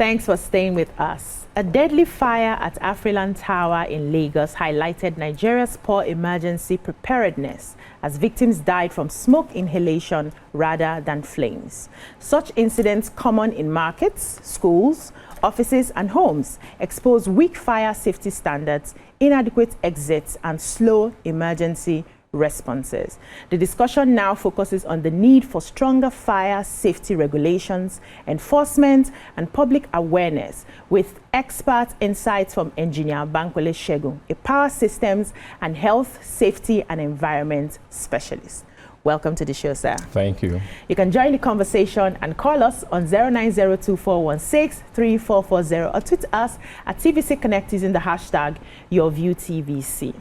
Thanks for staying with us. A deadly fire at Afriland Tower in Lagos highlighted Nigeria's poor emergency preparedness as victims died from smoke inhalation rather than flames. Such incidents, common in markets, schools, offices and homes, expose weak fire safety standards, inadequate exits and slow emergency responses. The discussion now focuses on the need for stronger fire safety regulations, enforcement, and public awareness, with expert insights from engineer Bankole, a power systems and health, safety, and environment specialist. Welcome to the show, sir. Thank you. You can join the conversation and call us on 09024163440 or tweet us at TVC Connect using the hashtag YourViewTVC.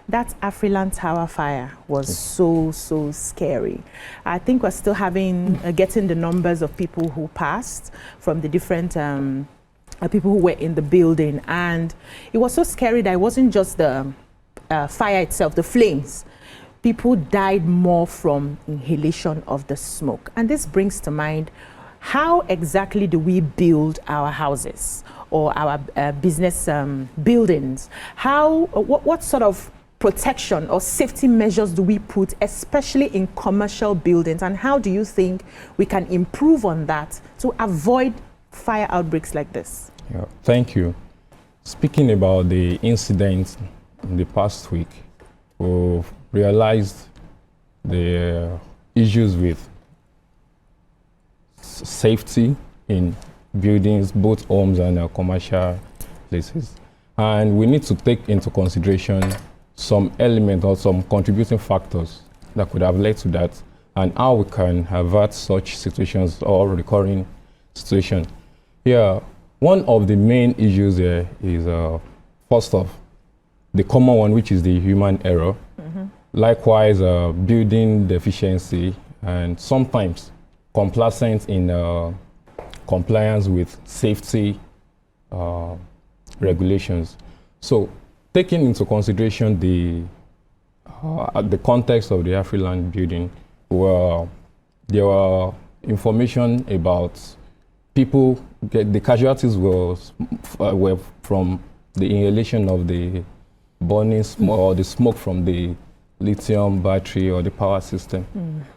That Afriland Tower fire was so scary. I think we're still having getting the numbers of people who passed from the different people who were in the building, and it was so scary that it wasn't just the fire itself, the flames. People died more from inhalation of the smoke, and this brings to mind, how exactly do we build our houses or our business buildings? What sort of protection or safety measures do we put, especially in commercial buildings, and how do you think we can improve on that to avoid fire outbreaks like this? Yeah, thank you. Speaking about the incident in the past week, we've realized the issues with safety in buildings, both homes and commercial places. And we need to take into consideration some element or some contributing factors that could have led to that, and how we can avert such situations or recurring situations. Yeah, one of the main issues there is first off, the common one, which is the human error. Likewise, building deficiency, and sometimes complacent in compliance with safety regulations. So, taking into consideration the context of the Afriland building, there were information about people, the casualties were from the inhalation of the burning smoke or the smoke from the lithium battery or the power system.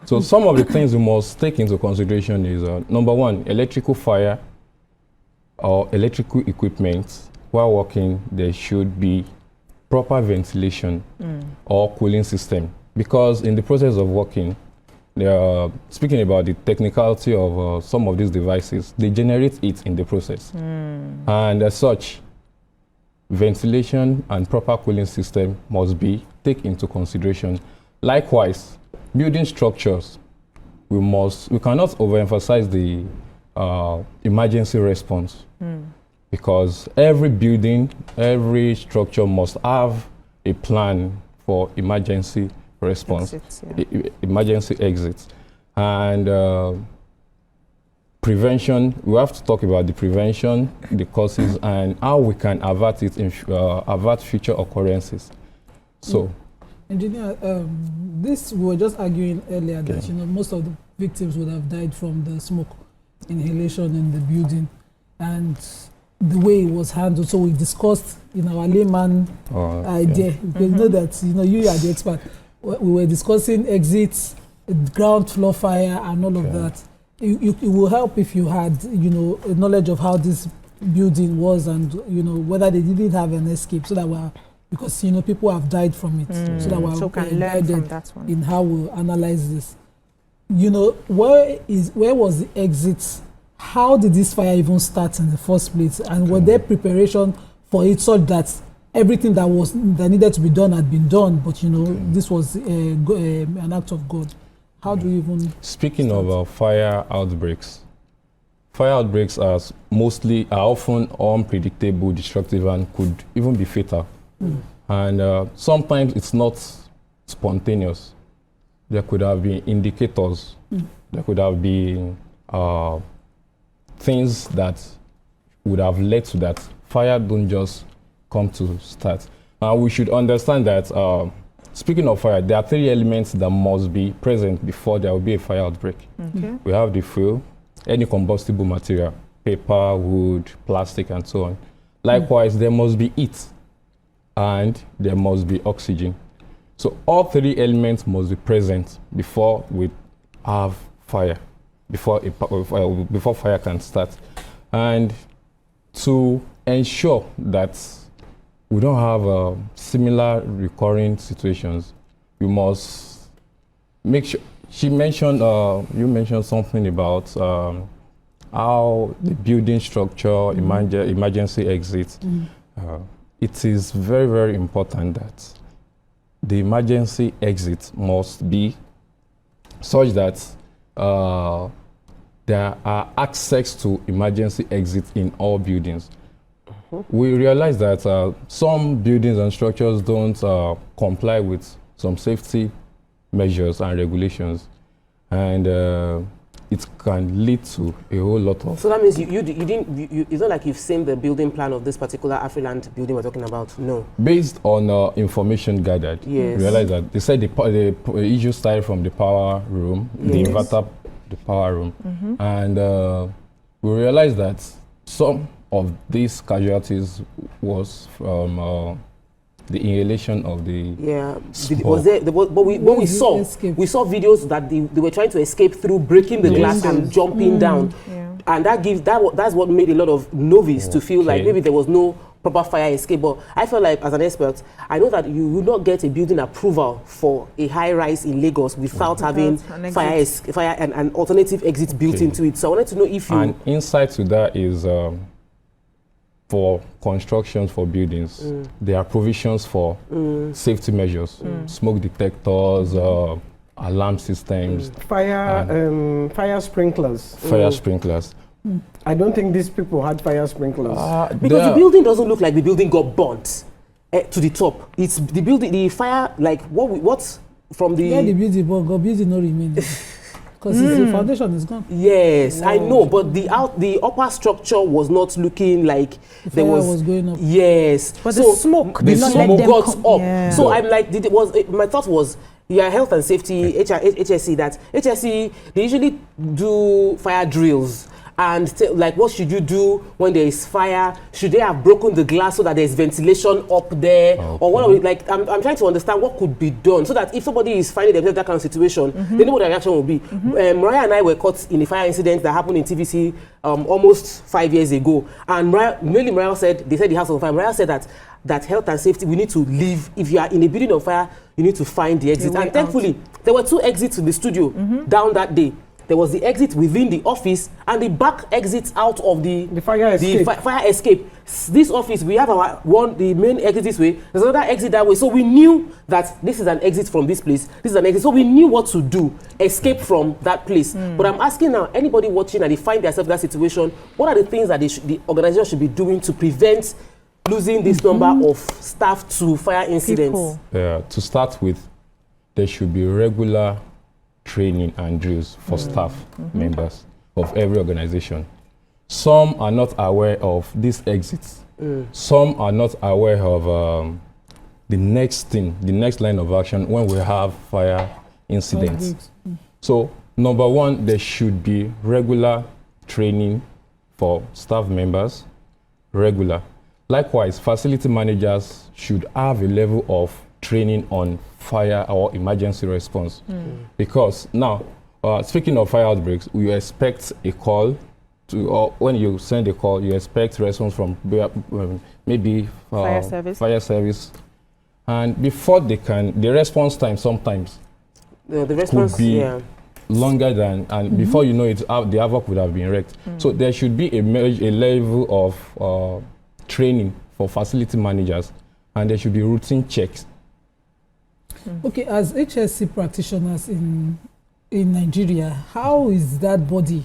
So some of the things we must take into consideration is, number one, electrical fire or electrical equipment. While working, there should be proper ventilation or cooling system, because in the process of working, speaking about the technicality of some of these devices, they generate heat in the process. And as such, ventilation and proper cooling system must be taken into consideration. Likewise, building structures, we cannot overemphasize the emergency response, because every building, every structure must have a plan for emergency response, emergency exits. And prevention, we have to talk about the prevention, the causes, and how we can avert it, avert future occurrences. So, Engineer, this we were just arguing earlier that most of the victims would have died from the smoke inhalation in the building, and the way it was handled. So we discussed in our layman idea. You know that you are the expert. We were discussing exits, ground floor fire, and all of that. It will help if you had a knowledge of how this building was, and whether they didn't have an escape, so that because people have died from it, so that we're guided in how we'll analyze this. Where was the exit? How did this fire even start in the first place? And were there preparation for it, such that everything that needed to be done had been done, but this was an act of God? How do you even... Speaking of fire outbreaks are often unpredictable, destructive, and could even be fatal. And sometimes it's not spontaneous. There could have been indicators. There could have been things that would have led to that. Fire don't just come to start. We should understand that, speaking of fire, there are three elements that must be present before there will be a fire outbreak. We have the fuel, any combustible material, paper, wood, plastic, and so on. Likewise, there must be heat and there must be oxygen. So all three elements must be present before we have fire, before fire can start. And to ensure that we don't have similar recurring situations, we must make sure. You mentioned something about how the building structure, emergency exit. It is very, very important that the emergency exit must be such that there are access to emergency exits in all buildings. We realize that some buildings and structures don't comply with some safety measures and regulations, and it can lead to a whole lot of... So that means you didn't, it's not like you've seen the building plan of this particular Afriland building we're talking about, no? Based on information gathered, yes. Realize that they said the issue started from the power room, yes. The inverter, the power room, and we realized that some of these casualties was from the inhalation of the what we saw videos that they were trying to escape through breaking the glass and jumping down, and that's what made a lot of novice to feel like maybe there was no proper fire escape. But I feel like, as an expert, I know that you will not get a building approval for a high rise in Lagos without having fire and an alternative exit built into it. So I wanted to know if you... And insight to that is for constructions for buildings, there are provisions for safety measures, smoke detectors, alarm systems, fire sprinklers. Fire sprinklers. I don't think these people had fire sprinklers. Because the building doesn't look like the building got burnt to the top. It's the building, the fire, like what's from the... Yeah, the building, but God building no remain. Because the foundation is gone. Yes, I know, but the upper structure was not looking like there was going up. Yes, but so the smoke got up. Yeah. So I'm like, my thought was, health and safety, HSC, that HSC, they usually do fire drills. And like, what should you do when there is fire? Should they have broken the glass so that there's ventilation up there? Or what are we, like, I'm trying to understand what could be done so that if somebody is finding themselves in that kind of situation, they know what their reaction will be. Mariah and I were caught in a fire incident that happened in TVC almost 5 years ago. And Mariah said, they said the house on fire. Mariah said that health and safety, we need to leave. If you are in a building on fire, you need to find the exit. And thankfully, there were 2 exits to the studio down that day. There was the exit within the office and the back exit out of the fire escape. Fire escape. This office, we have the main exit this way. There's another exit that way. So we knew that this is an exit from this place. This is an exit. So we knew what to do, escape from that place. But I'm asking now, anybody watching and they find themselves in that situation, what are the things that the organization should be doing to prevent losing this number of staff to fire incidents? To start with, there should be regular training and drills for staff members of every organization. Some are not aware of these exits. Some are not aware of the next line of action when we have fire incidents. So, number one, there should be regular training for staff members, regular. Likewise, facility managers should have a level of training on fire or emergency response. Because now, speaking of fire outbreaks, we expect a call or when you send a call, you expect response from maybe fire service. And before they can, the response time sometimes the response could be longer than, and before you know it, the havoc would have been wrecked. So there should be a level of training for facility managers, and there should be routine checks. Okay, as HSC practitioners in Nigeria, how is that body?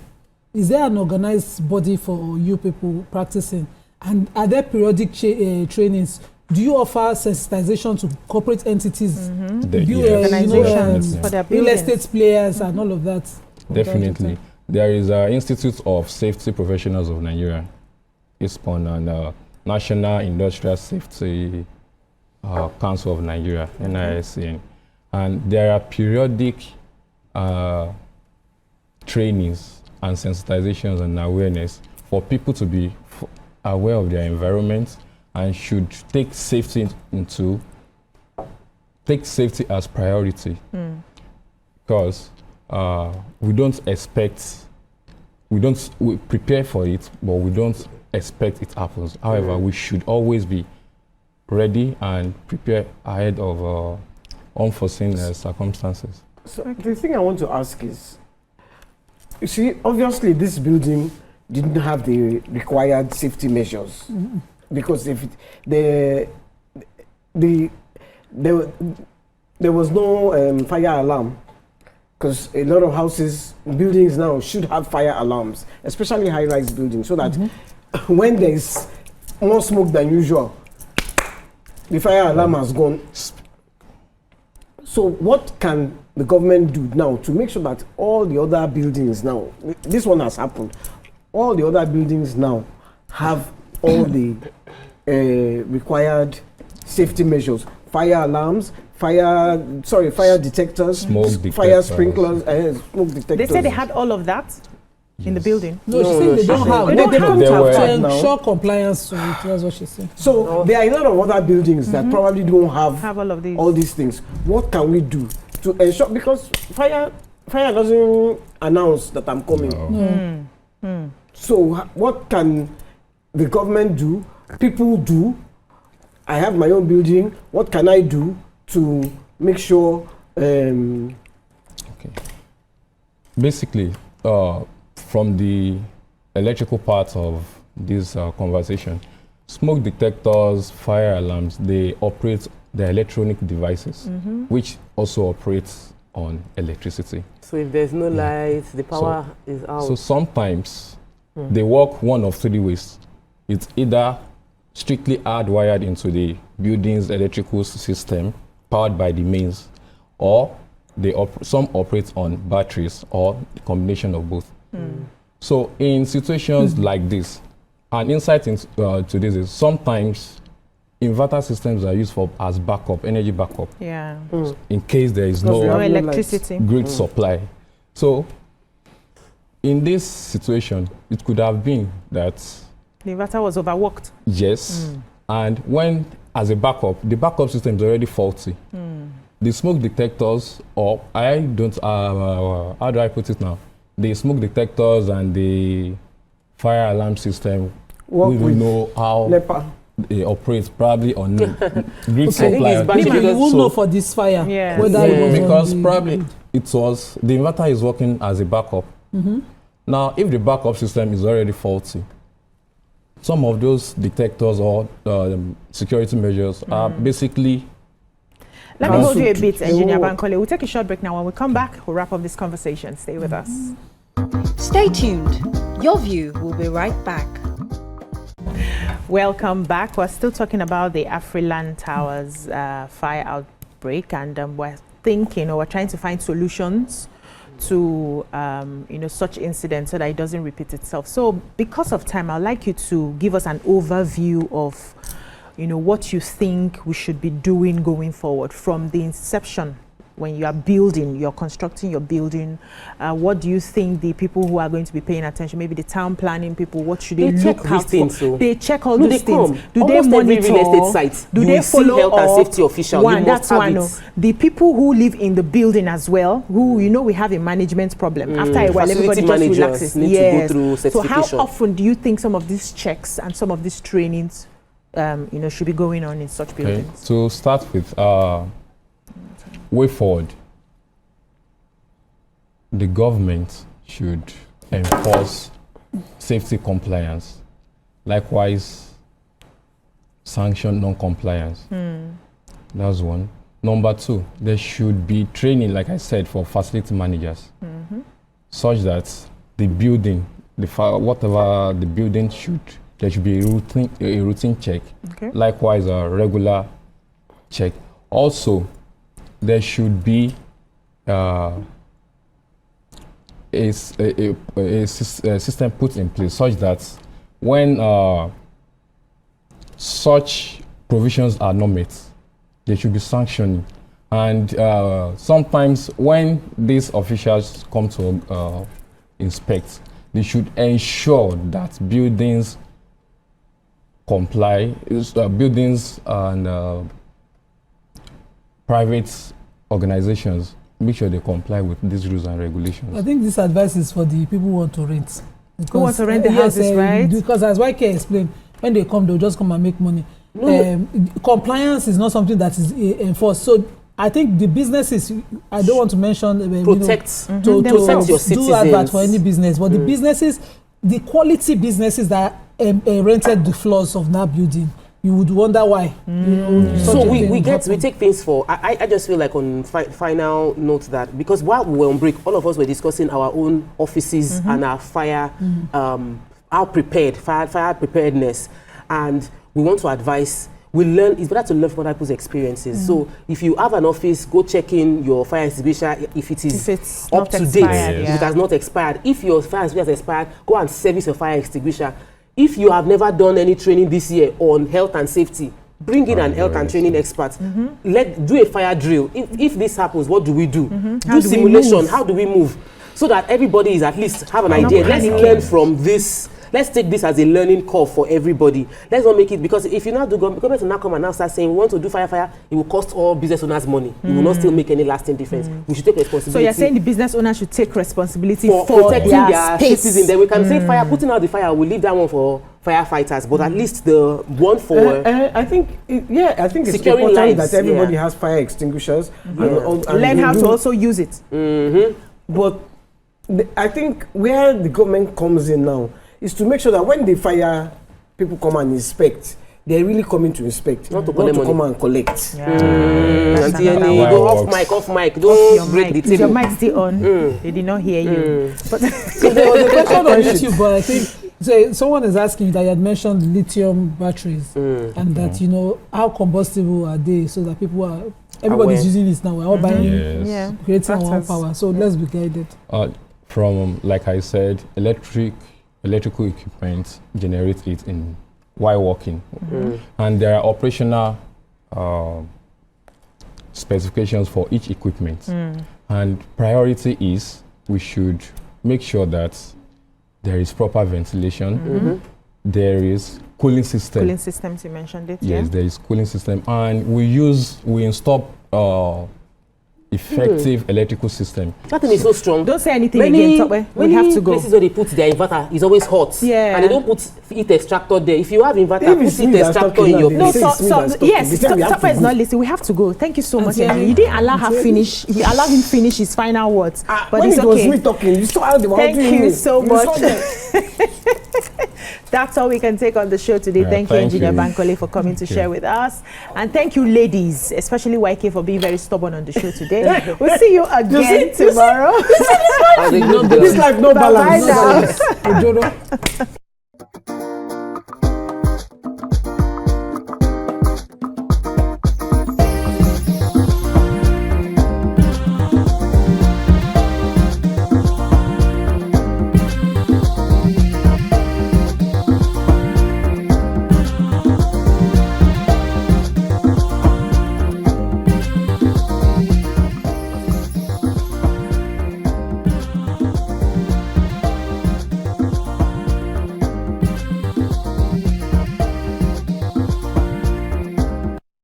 Is there an organized body for you people practicing? And are there periodic trainings? Do you offer sensitization to corporate entities, organizations for their real estate players and all of that? Definitely. There is an Institute of Safety Professionals of Nigeria, ISPON, and National Industrial Safety Council of Nigeria, NISCN. And there are periodic trainings and sensitizations and awareness for people to be aware of their environment and should take safety as priority. Because we prepare for it, but we don't expect it happens. However, we should always be ready and prepare ahead of unforeseen circumstances. So the thing I want to ask is, you see, obviously this building didn't have the required safety measures, because if there was no fire alarm, because a lot of buildings now should have fire alarms, especially high-rise buildings, so that when there is more smoke than usual, the fire alarm has gone. So what can the government do now to make sure that all the other buildings now, this one has happened, all the other buildings now have all the required safety measures, fire alarms, fire detectors, fire sprinklers, smoke detectors. They said they had all of that in the building. No, she said they don't have. They don't have to ensure compliance to it. That's what she said. So there are a lot of other buildings that probably don't have all these things. What can we do to ensure? Because fire doesn't announce that I'm coming. So what can the government do? People do. I have my own building. What can I do to make sure? Basically, from the electrical part of this conversation, smoke detectors, fire alarms, they operate the electronic devices, which also operates on electricity. So if there's no light, the power is out. So sometimes they work one of three ways. It's either strictly hardwired into the building's electrical system, powered by the mains, or some operate on batteries, or a combination of both. So in situations like this, an insight to this is sometimes inverter systems are used as backup, energy backup. Yeah. In case there is no electricity, grid supply. So in this situation, it could have been that the inverter was overworked. Yes. And when, as a backup, the backup system is already faulty. The smoke detectors, or how do I put it now? The smoke detectors and the fire alarm system, we will know how they operate, probably on grid supply. Maybe you will know for this fire. Yes. Whether it was because probably the inverter is working as a backup. Now, if the backup system is already faulty, some of those detectors or security measures are basically... Let me hold you a bit, Engineer Bankole. We'll take a short break now. When we come back, we'll wrap up this conversation. Stay with us. Stay tuned. Your View will be right back. Welcome back. We're still talking about the Afriland Towers fire outbreak, and we're trying to find solutions to such incidents so that it doesn't repeat itself. So because of time, I'd like you to give us an overview of what you think we should be doing going forward from the inception. When you are building, you're constructing your building, what do you think the people who are going to be paying attention, maybe the town planning people, what should they look out for? They check all these things. Do they monitor? Real estate sites, do they follow health and safety official? The people who live in the building as well, who we have a management problem. After a while, everybody just relaxes. Need to go through certification. So how often do you think some of these checks and some of these trainings should be going on in such buildings? To start with, way forward, the government should enforce safety compliance. Likewise, sanction non-compliance. That's one. Number two, there should be training, like I said, for facility managers, such that the building, whatever the building there should be a routine check. Okay. Likewise, a regular check. Also, there should be a system put in place such that when such provisions are not met, they should be sanctioned. And sometimes when these officials come to inspect, they should ensure that buildings comply, buildings and private organizations make sure they comply with these rules and regulations. I think this advice is for the people who want to rent. Who want to rent the houses, right? Because as YK explained, when they come, they'll just come and make money. Compliance is not something that is enforced. So I think the businesses, I don't want to mention protect, to protect your citizens. Do advert for any business, but the businesses, the quality businesses that rented the floors of that building, you would wonder why. So we take things for. I just feel like on final note that because while we were on break, all of us were discussing our own offices and our fire, our fire preparedness, and we want to advise. It's better to learn from other people's experiences. So if you have an office, go check in your fire extinguisher if it's up to date, if it has not expired. If your fire extinguisher has expired, go and service your fire extinguisher. If you have never done any training this year on health and safety, bring in an health and training expert. Do a fire drill. If this happens, what do we do? Do simulation. How do we move? So that everybody is at least have an idea. Let's learn from this. Let's take this as a learning curve for everybody. Let's not make it, because if you now do government will now come and now start saying we want to do fire, it will cost all business owners money. It will not still make any lasting difference. We should take responsibility. So you're saying the business owner should take responsibility for protecting their space. citizens. Then we can say fire, putting out the fire, we'll leave that one for firefighters, but at least the one for I think it's securing important lives, that everybody has fire extinguishers and learn how to also use it. But I think where the government comes in now is to make sure that when the fire people come and inspect, they're really coming to inspect, not to come and collect. Go off mic, don't break the table. Is your mic still on? They did not hear you. But so there was a question on YouTube, but I think someone is asking that you had mentioned lithium batteries and that how combustible are they, so that everybody's using it now. We're all buying, creating our own power. So let's be guided. From like I said, electrical equipment generate it while working, and there are operational specifications for each equipment, and priority is we should make sure that there is proper ventilation, there is cooling system. Cooling systems, you mentioned it. Yes, there is cooling system, and we install effective electrical system. That thing is so strong. Don't say anything again. We have to go. Places where they put their inverter is always hot. Yeah. And they don't put heat extractor there. If you have inverter, put heat extractor in your place. Tapa is not listening. We have to go. Thank you so much. You didn't allow her finish. You allowed him finish his final words. But when it's it okay. was me talking, you saw how they were Thank you so much. That's all we can take on the show today. Thank you, Engineer Bankole, for coming to share with us. And thank you, ladies, especially YK, for being very stubborn on the show today. We'll see you again tomorrow. This life no balance. Bye now.